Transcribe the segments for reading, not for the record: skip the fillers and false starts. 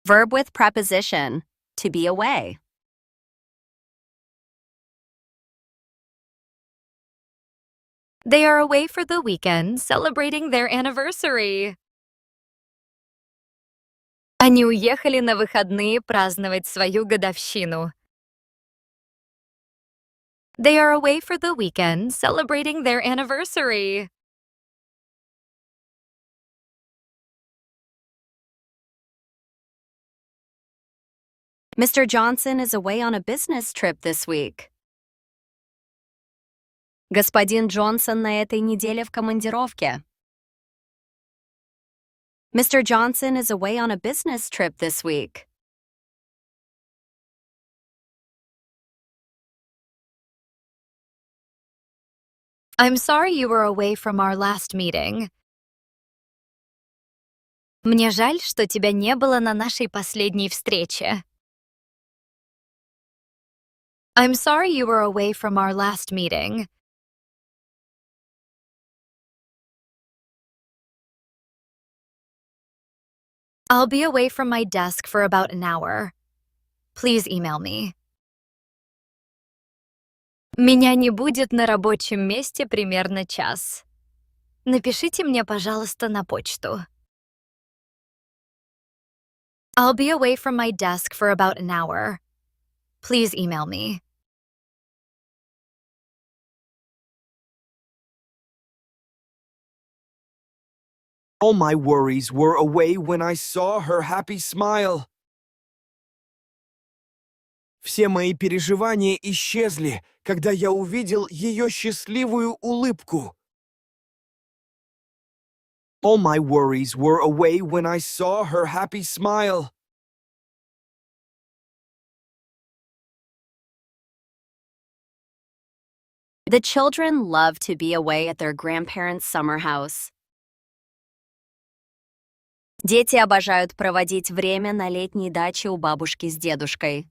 Verb with preposition, to be away. They are away for the weekend, celebrating their anniversary. Они уехали на выходные праздновать свою годовщину. They are away for the weekend, celebrating their anniversary. Mr. Johnson is away on a business trip this week. Господин Джонсон на этой неделе в командировке. Mr. Johnson is away on a business trip this week. I'm sorry you were away from our last meeting. Мне жаль, что тебя не было на нашей последней встрече. I'm sorry you were away from our last meeting. I'll be away from my desk for about an hour. Please email me. Меня не будет на рабочем месте примерно час. Напишите мне, пожалуйста, на почту. I'll be away from my desk for about an hour. Please email me. All my worries were away when I saw her happy smile. Все мои переживания исчезли, когда я увидел ее счастливую улыбку. All my worries were away when I saw her happy smile. The children love to be away at their grandparents' summer house. Дети обожают проводить время на летней даче у бабушки с дедушкой.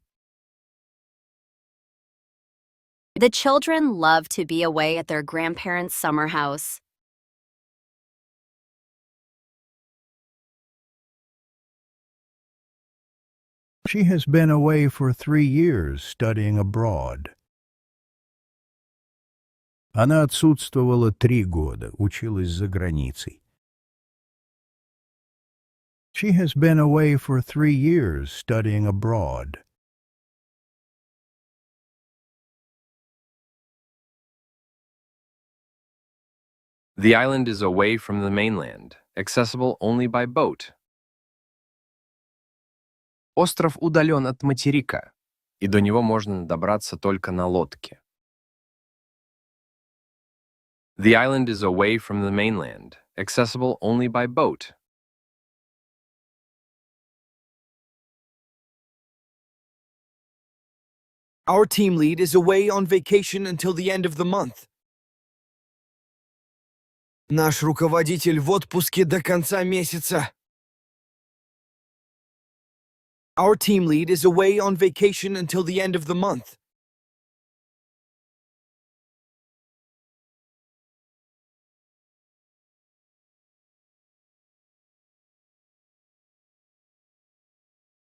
The children love to be away at their grandparents' summer house. She has been away for 3 years studying abroad. Она отсутствовала 3 года, училась за границей. She has been away for 3 years studying abroad. The island is away from the mainland, accessible only by boat. Остров удален от материка, и до него можно добраться только на лодке. The island is away from the mainland, accessible only by boat. Our team lead is away on vacation until the end of the month. Наш руководитель в отпуске до конца месяца. Our team lead is away on vacation until the end of the month.